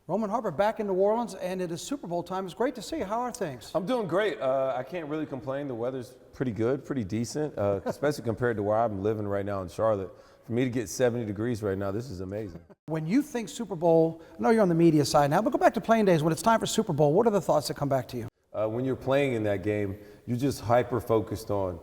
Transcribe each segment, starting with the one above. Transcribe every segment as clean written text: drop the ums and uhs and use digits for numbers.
Roman Harper back in New Orleans, and it is Super Bowl time. It's great to see you. How are things? I'm doing great. I can't really complain. The weather's pretty good, pretty decent, especially compared to where I'm living right now in Charlotte. For me to get 70 degrees right now, this is amazing. When you think Super Bowl, I know you're on the media side now, but go back to playing days. When it's time for Super Bowl, what are the thoughts that come back to you? When you're playing in that game, you're just hyper-focused on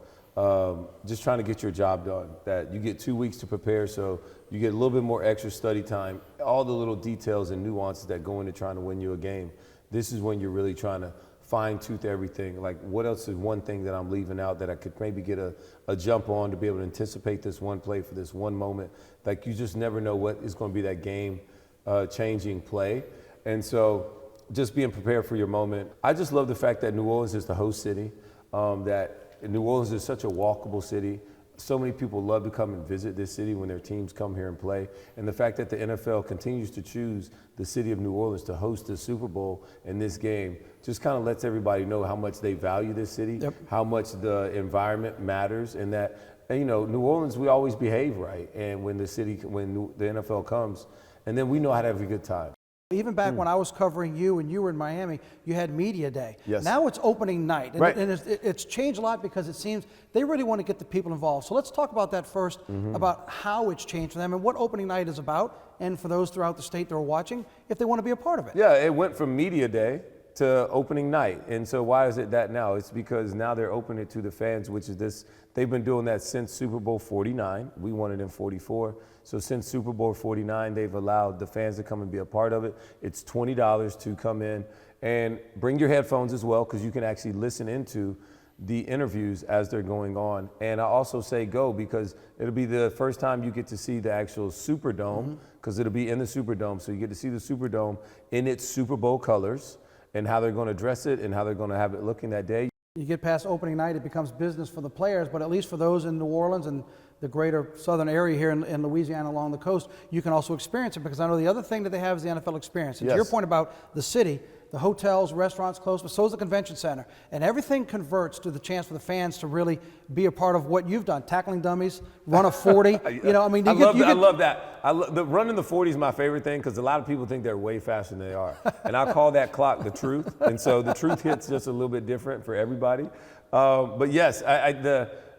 just trying to get your job done. That you get 2 weeks to prepare, so you get a little bit more extra study time. All the little details and nuances that go into trying to win you a game. This is when you're really trying to fine-tooth everything. Like, what else is one thing that I'm leaving out that I could maybe get a jump on to be able to anticipate this one play for this one moment? Like, you just never know what is going to be that game-changing play. And so just being prepared for your moment. I just love the fact that New Orleans is the host city, that New Orleans is such a walkable city. So many people love to come and visit this city when their teams come here and play. And the fact that the NFL continues to choose the city of New Orleans to host the Super Bowl in this game just kind of lets everybody know how much they value this city, how much the environment matters, and that, you know, New Orleans, we always behave right. And when the NFL comes, and then we know how to have a good time. Even back when I was covering you and you were in Miami, you had media day. Yes. Now it's opening night. And, right. and it's changed a lot because it seems they really want to get the people involved. So let's talk about that first, about how it's changed for them and what opening night is about, and for those throughout the state that are watching, if they want to be a part of it. Yeah, it went from media day to opening night. And so why is it that now? It's because now they're opening it to the fans, which is this. They've been doing that since Super Bowl 49. We won it in 44. So since Super Bowl 49, they've allowed the fans to come and be a part of it. It's $20 to come in, and bring your headphones as well, because you can actually listen into the interviews as they're going on. And I also say go, because it'll be the first time you get to see the actual Superdome, because it'll be in the Superdome. So you get to see the Superdome in its Super Bowl colors, and how they're going to dress it and how they're going to have it looking that day. You get past opening night, it becomes business for the players, but at least for those in New Orleans and the greater southern area here in Louisiana along the coast, you can also experience it, because I know the other thing that they have is the NFL experience. And to your point about the city, the hotels, restaurants close, but so is the convention center. And everything converts to the chance for the fans to really be a part of what you've done, tackling dummies, run a 40. You know, I mean, I love that. The running the 40 is my favorite thing, because a lot of people think they're way faster than they are. And I call that clock the truth. And so the truth hits just a little bit different for everybody. But yes,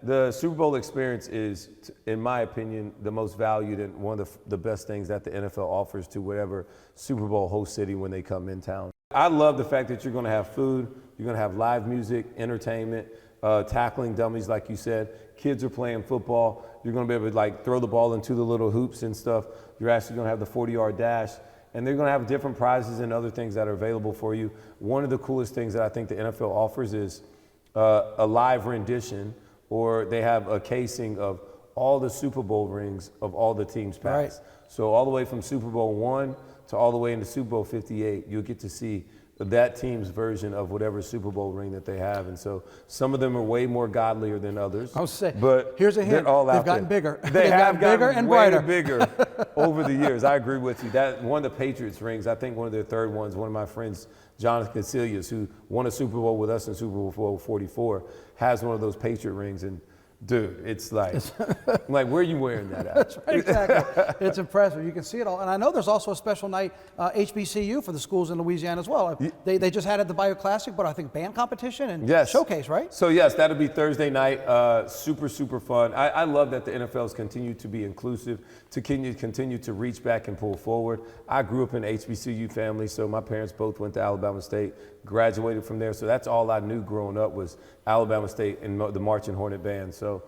the Super Bowl experience is, in my opinion, the most valued and one of the best things that the NFL offers to whatever Super Bowl host city when they come in town. I love the fact that you're going to have food, you're going to have live music, entertainment, tackling dummies, like you said. Kids are playing football. You're going to be able to like throw the ball into the little hoops and stuff. You're actually going to have the 40-yard dash. And they're going to have different prizes and other things that are available for you. One of the coolest things that I think the NFL offers is a live rendition, or they have a casing of all the Super Bowl rings of all the teams past. Right. So all the way from Super Bowl I to all the way into Super Bowl 58, you'll get to see that team's version of whatever Super Bowl ring that they have. And so some of them are way more godlier than others. I was saying, but here's a hint, they've gotten bigger. They've gotten bigger and brighter. Bigger over the years. I agree with you. That one of the Patriots rings, I think one of their third ones, one of my friends, Jonathan Casillas, who won a Super Bowl with us in Super Bowl 44, has one of those Patriot rings. And dude, it's like, like, where are you wearing that at? That's right, exactly. It's impressive. You can see it all. And I know there's also a special night, HBCU, for the schools in Louisiana as well. They just had at the Bayou Classic, but I think band competition and showcase, right? So yes, that'll be Thursday night. Super fun. I love that the NFL's continue to be inclusive, to continue to reach back and pull forward. I grew up in an HBCU family, so my parents both went to Alabama State, graduated from there. So that's all I knew growing up was Alabama State and the Marching Hornet Band. So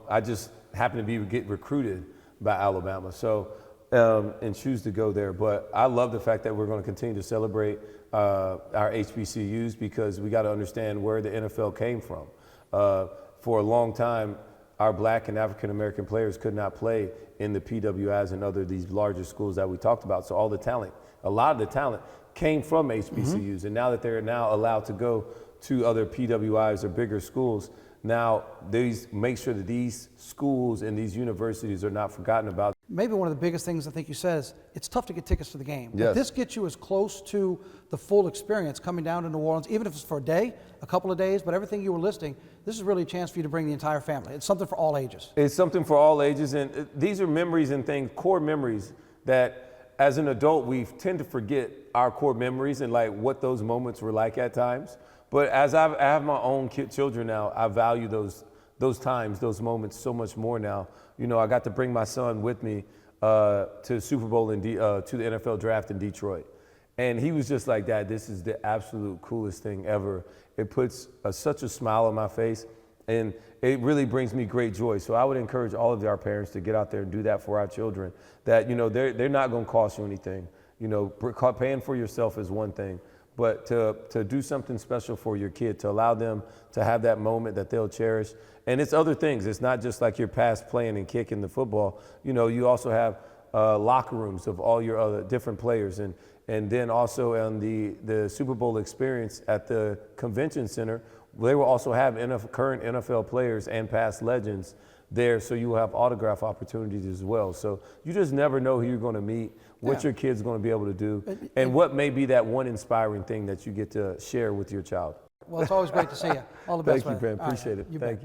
I just happened to get recruited by Alabama, so and choose to go there. But I love the fact that we're going to continue to celebrate our HBCUs, because we got to understand where the NFL came from. For a long time, our Black and African American players could not play in the PWIs and these larger schools that we talked about. So all the talent, a lot of the talent, came from HBCUs, and now that they're now allowed to go to other PWIs or bigger schools, now these make sure that these schools and these universities are not forgotten about. Maybe one of the biggest things I think you said is it's tough to get tickets to the game. Yes. But this gets you as close to the full experience coming down to New Orleans, even if it's for a day, a couple of days, but everything you were listing, this is really a chance for you to bring the entire family. It's something for all ages. It's something for all ages, and these are memories and things, core memories that as an adult, we tend to forget our core memories and like what those moments were like at times. But as I have my own children now, I value those times, those moments so much more now. You know, I got to bring my son with me to Super Bowl to the NFL draft in Detroit. And he was just like, Dad, this is the absolute coolest thing ever. It puts such a smile on my face, and it really brings me great joy. So I would encourage all of our parents to get out there and do that for our children. That, you know, they're not going to cost you anything. You know, paying for yourself is one thing, but to do something special for your kid, to allow them to have that moment that they'll cherish. And it's other things. It's not just like your past playing and kicking the football. You know, you also have locker rooms of all your other different players. And then also on the Super Bowl experience at the convention center, they will also have current NFL players and past legends there, so you will have autograph opportunities as well. So you just never know who you're going to meet, what your kid's going to be able to do, and what may be that one inspiring thing that you get to share with your child. Well, it's always great to see you. All the best. Thank you, Ben. Appreciate it. Thank you.